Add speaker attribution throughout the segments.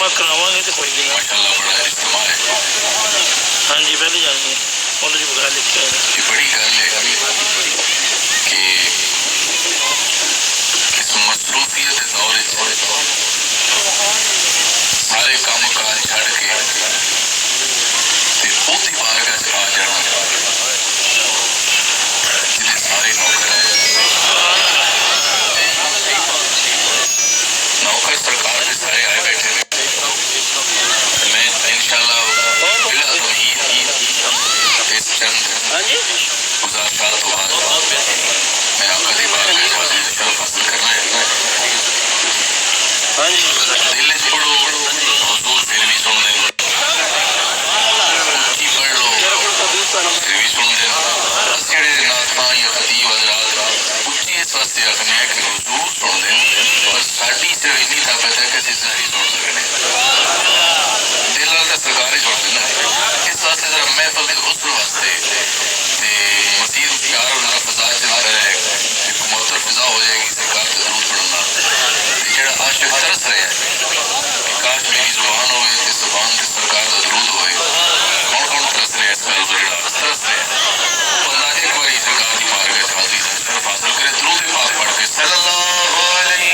Speaker 1: मैं करावांगे तो कोई नहीं।
Speaker 2: माशाल्लाह बड़ा इज्तिमा है।
Speaker 1: हाँ जी पहले जाएंगे उन्होंने बड़ा लिखा है
Speaker 2: ये बड़ी गल है कि इस मसरूफियत के दौर सारे काम काज छड़ के ओदी बारगाह च आ जाना जिन्हें सारे नौकर सरकार के सारे आए बैठे हैं। मैं इंशाल्लाह इस चंद गुजार साल तो बाद मैं आका दी बारगाह च हाजिर शरफ हासिल करना है। दिल च पढ़ो हुजूर फिर भी सुन दें, उच्ची पढ़ लो फिर भी सुन दें। जेड़े नाता या खतीब हजरात उच्ची इस वास्ते आखने हैं कि हुजूर सुन दें और साड़ी सिर्फ इन्नी ताकत है कि असं सारी सुन सकने दिल वाल तो सरकार ही सुन देना। इस वास्ते जरा महफल के हुस्न वास्ते मजीद प्यार और फजा चलता है, एक मुअत्तर फिजा हो जाएगी सरकार के जरूर पढ़ना। जेड़ा आशिक तरस रहा है कि काश मेरी जुबान हो इस जुबान से सरकार का दरूद होए। कौन कौन तरस रहा है इस गल पर? तरस रहा है बंदा एक बार सरकार की बारगाह च हाजिर शरफ हासिल करे दरूद पाक पढ़ के सल्लल्लाहु अलैहि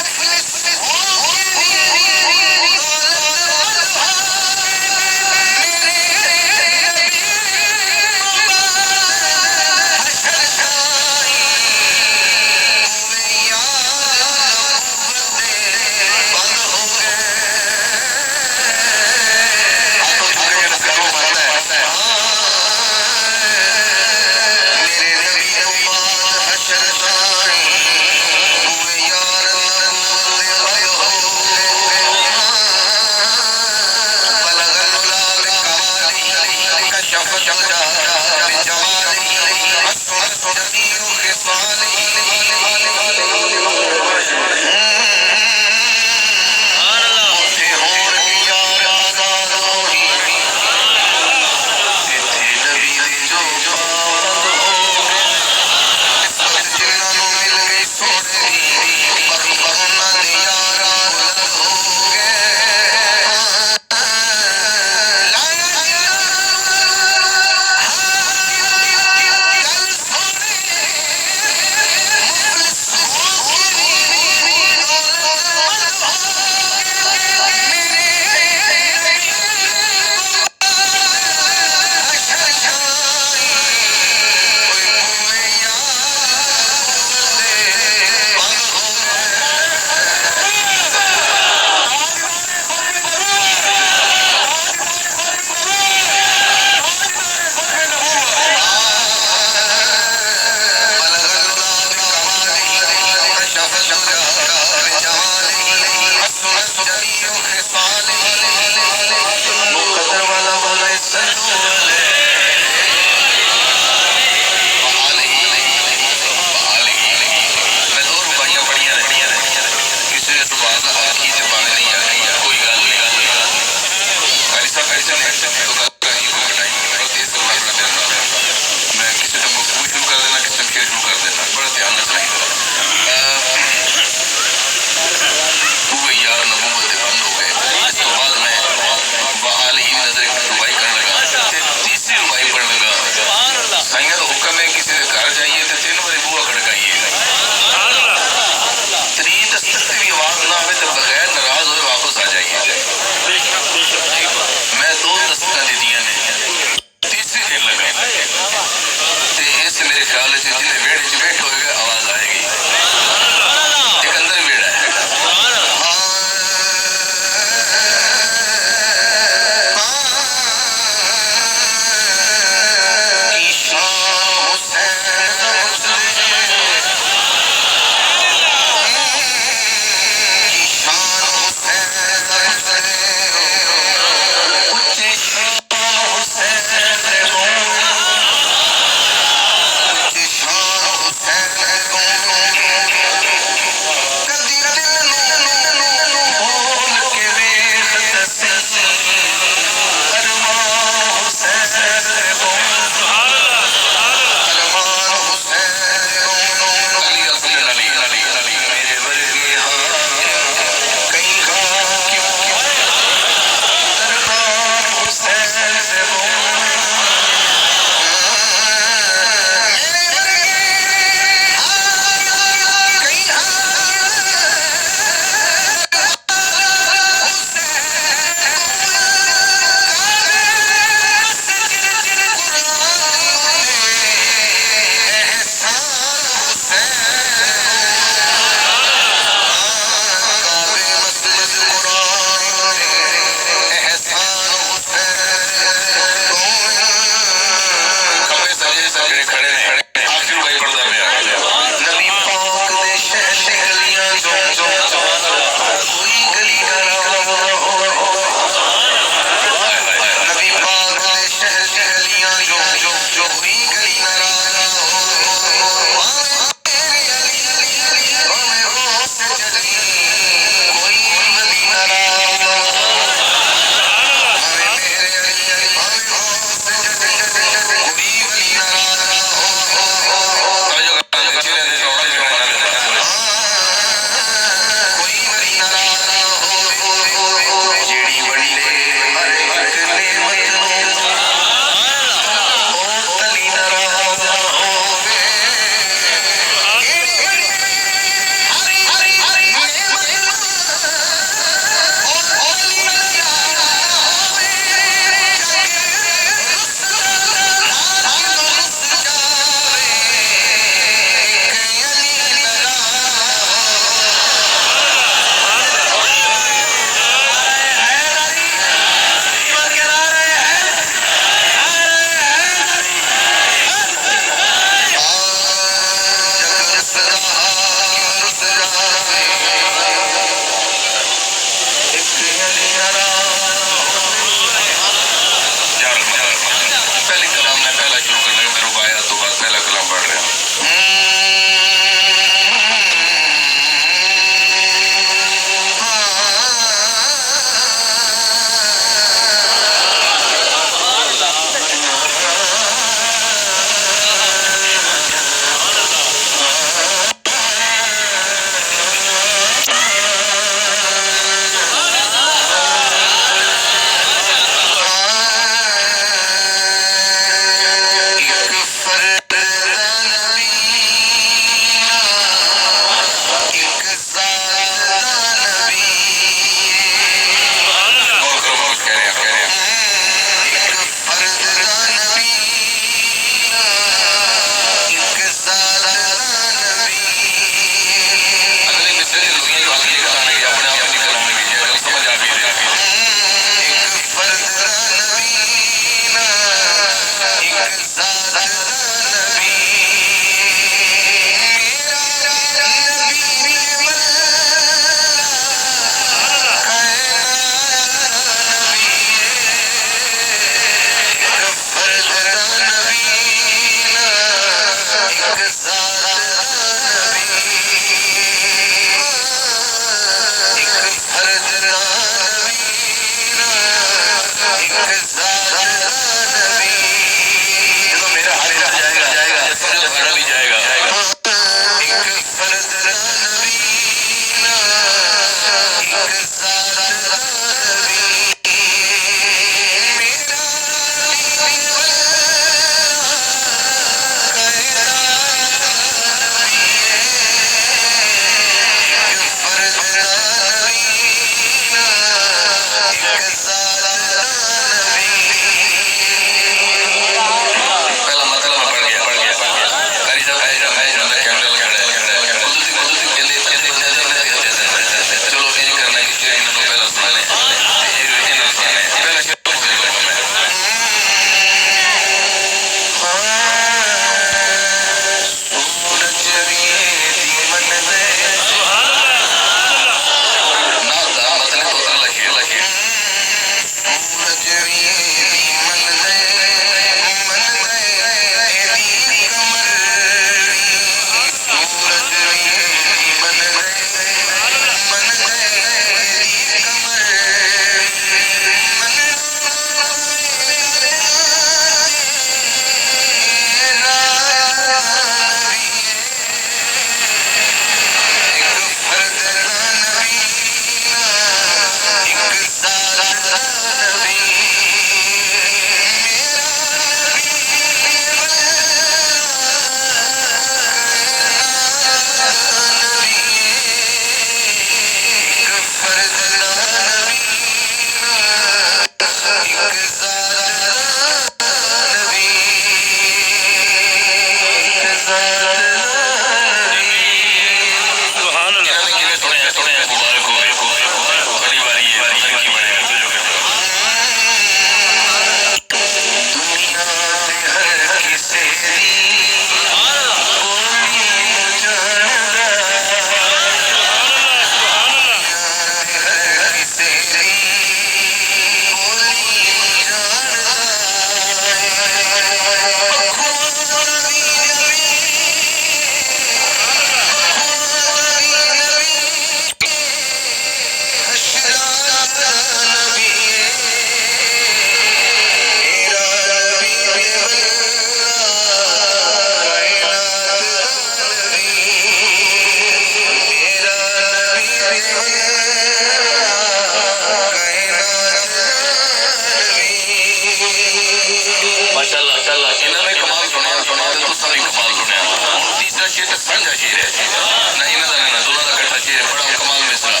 Speaker 2: ना इन्हां दा ना दोनों दा इकट्ठा शेर बड़ा कमाल में सुना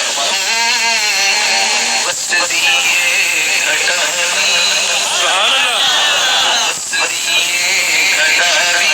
Speaker 2: बसती ये घटावी
Speaker 1: सुभान अल्लाह
Speaker 2: बसती ये घटावी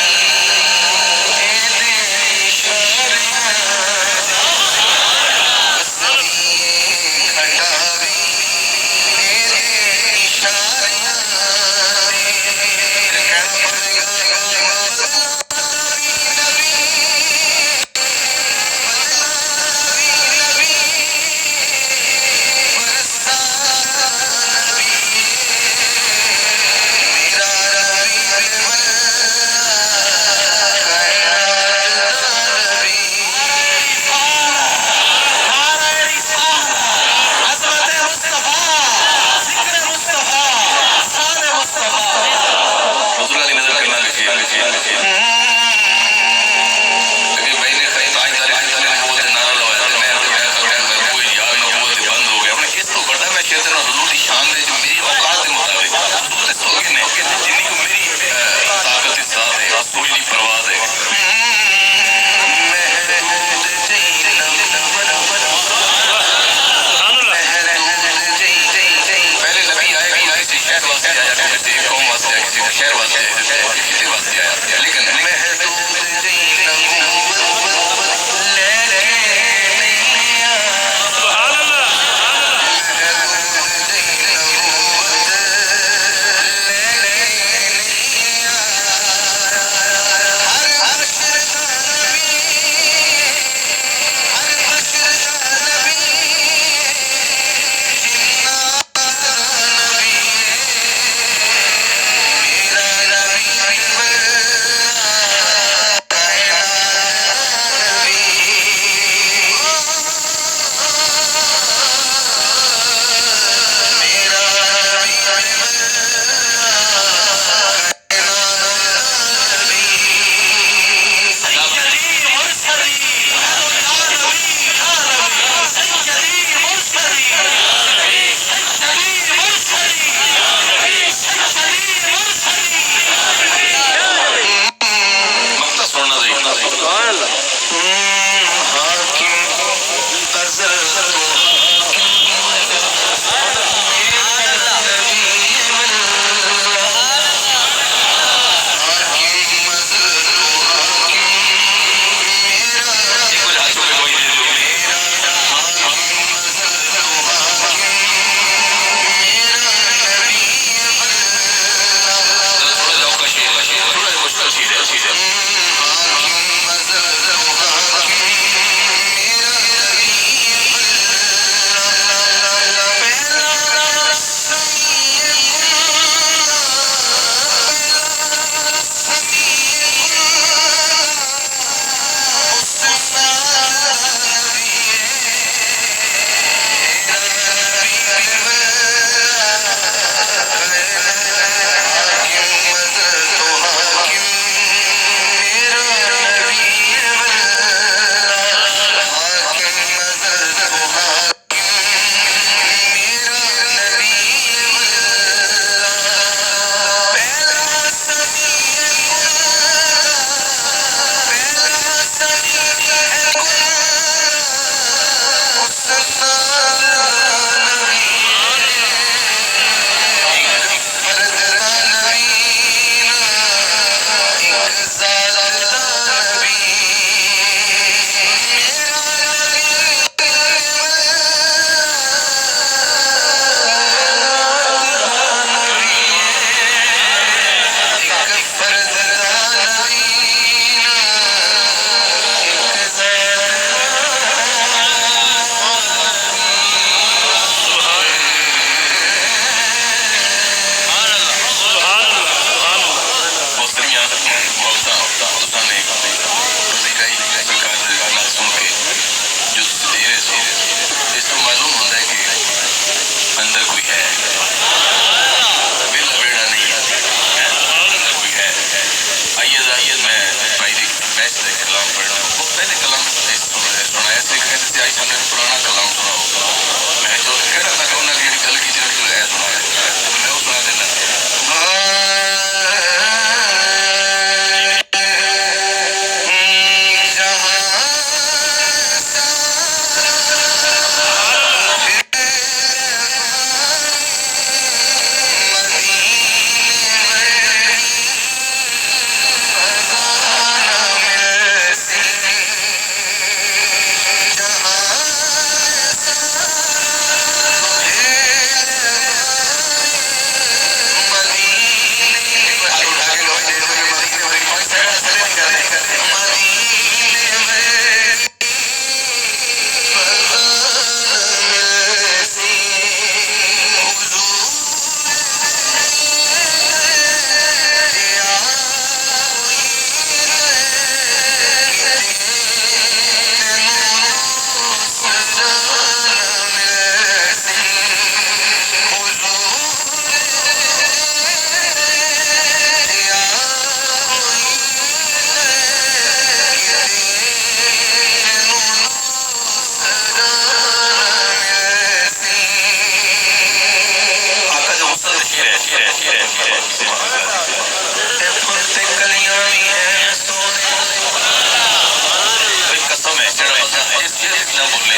Speaker 2: ना बोले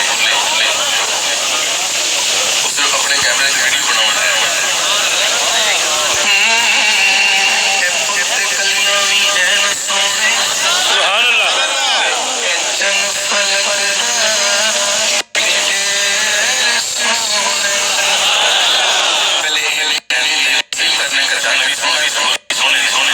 Speaker 2: वो सिर्फ अपने कैमरे से वीडियो बनाना है।
Speaker 1: सुभान अल्लाह।
Speaker 2: करने का चाहे सोने सोने सोने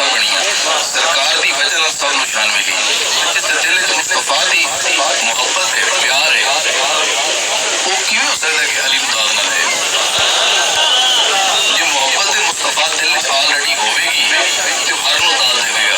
Speaker 2: सरकार की वजह से सब निशान मिली दिल मुस्तफा की मोहब्बत है प्यार है वो क्यों हो सकता है कि अली मुदाद ना है जो मोहब्बत मुस्तफा दिल ऑलरेडी होगी तो हर मुदाद देगा।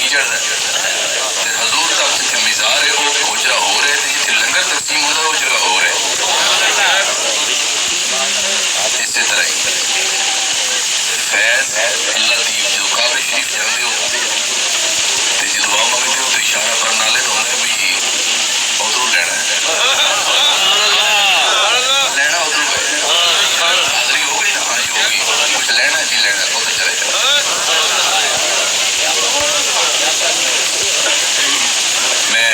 Speaker 2: चढ़ता है हजूर तक जिथे मिजार है वो जगह हो रहा है जिथे लंगर तकसीम होता है वो जगह हो रहा है इसी तरह ही फैज अल्लाह दी जो काबे शरीफ जाते हो तो जो दुआ मंगते हो तो इशारा पर नाले तो होंगे भी उधरों लेना है लेना उधरों हाजरी हो गई ना हाँ जी होगी कुछ लेना जी लेना उधर चले जाओ मैं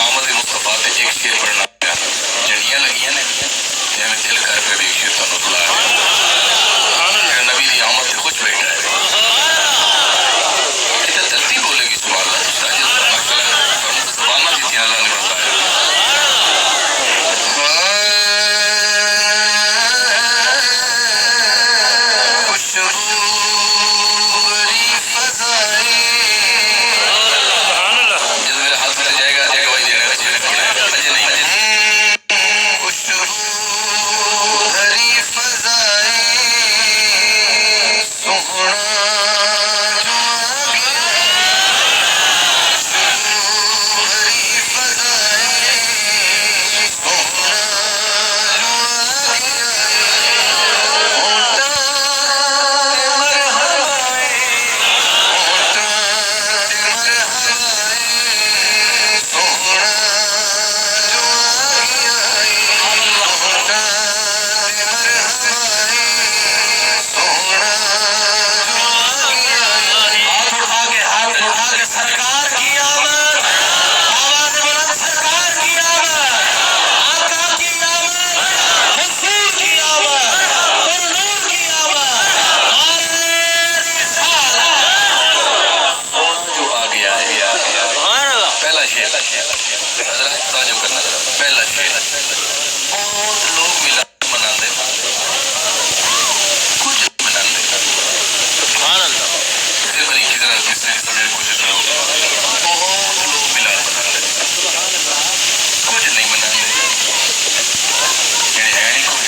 Speaker 2: आमद मुस्तफा से एक शेर पढ़ना पाया जड़ियाँ लगियाँ ने मैं दिल कर पे भी शेर तो सुना नबी की आमद से कुछ बैठा है इतना जल्दी बोलेगी सुभान अल्लाह ज़ुबान जितनी अल्लाह ने बताया पहला शेर बहुत लोग मिलाद मनाते कुछ मनाते इससे बड़ी की तरह दूसरे समझने की कोशिश करो बहुत लोग मिलाद मनाते कुछ नहीं मनाते है नहीं कुछ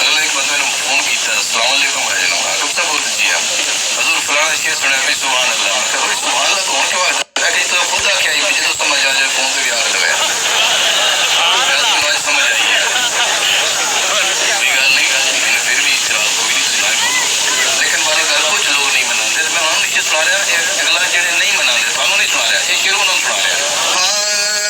Speaker 2: अगला एक बंदे ने फोन किया अस्सलाम वालेकुम भाई लोग कब तक बोल दीजिए आप हजूर फलाना शेर सुना भाई सुभान अल्लाह सुभान अल्लाह तो उनके पास है तो खुद क्या ही मुझे तो समझ आ जाए फोन पे भी आग लगाया समझ आई है कोई गल नहीं मैंने फिर भी इतराज कोई नहीं सुना बोलो लेकिन बार गल कुछ लोग नहीं मनाते मैं उन्होंने शेर सुना रहा अगला जेडे नहीं मनाते थानू नहीं सुना रहा ये शेर उन्होंने सुना रहा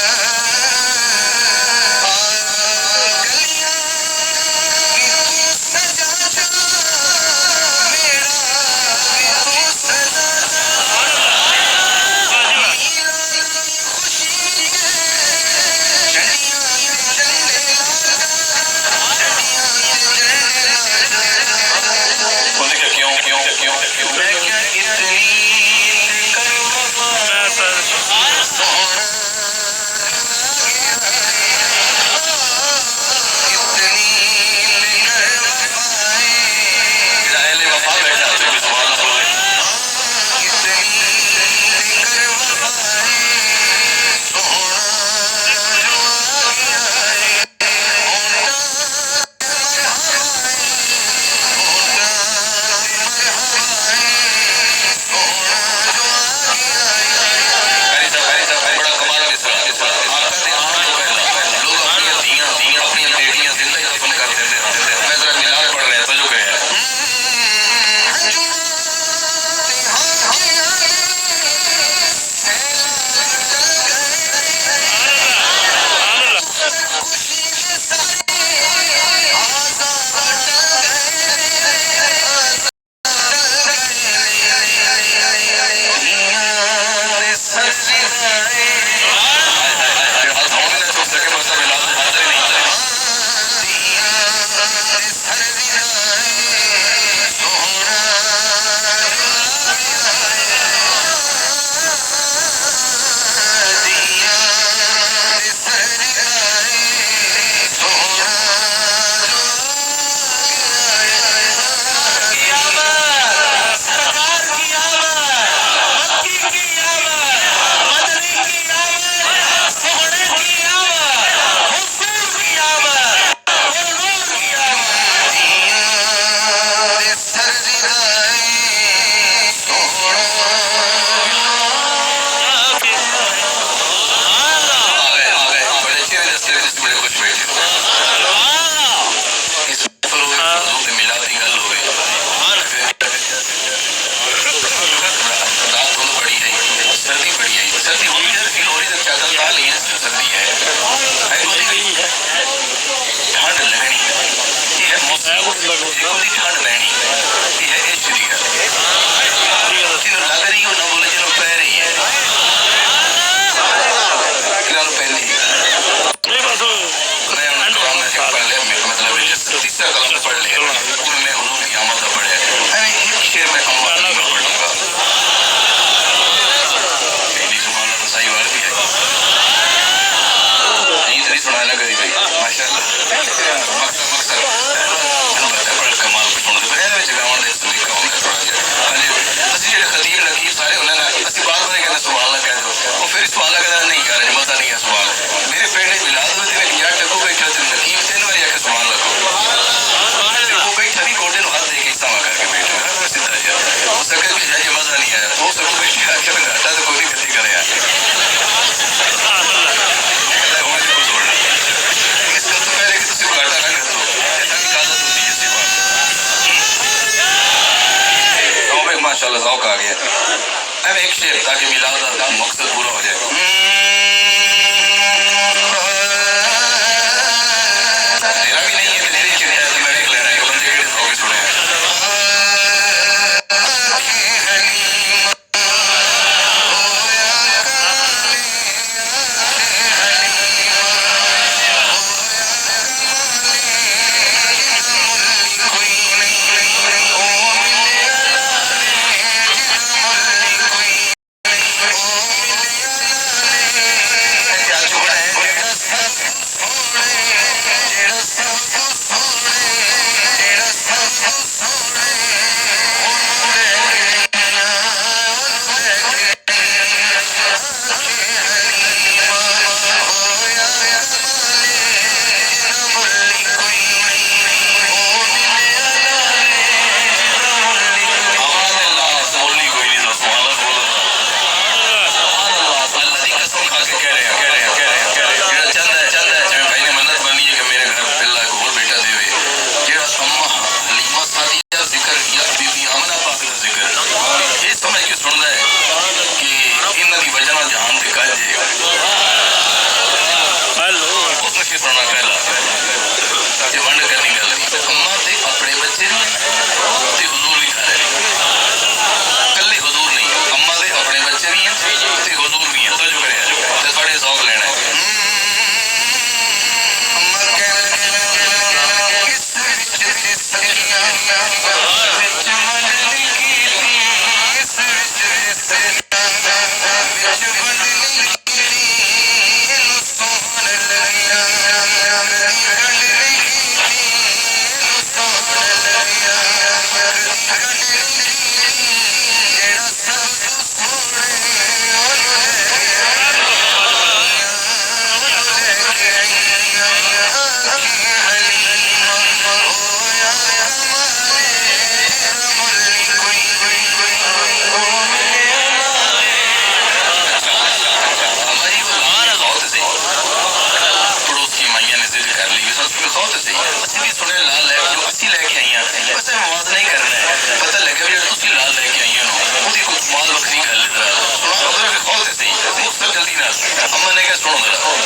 Speaker 2: माशाल्लाह ज़ौक़ आ गया। अब एक शेर ताकि मिलाद का मकसद पूरा हो जाए। तेरा भी नहीं है तेरी चिट्ठा तो मैं देख ले रहा है बंदे केड़े ज़ौक़ सुने अम्मा ने क्या सुनो मेरा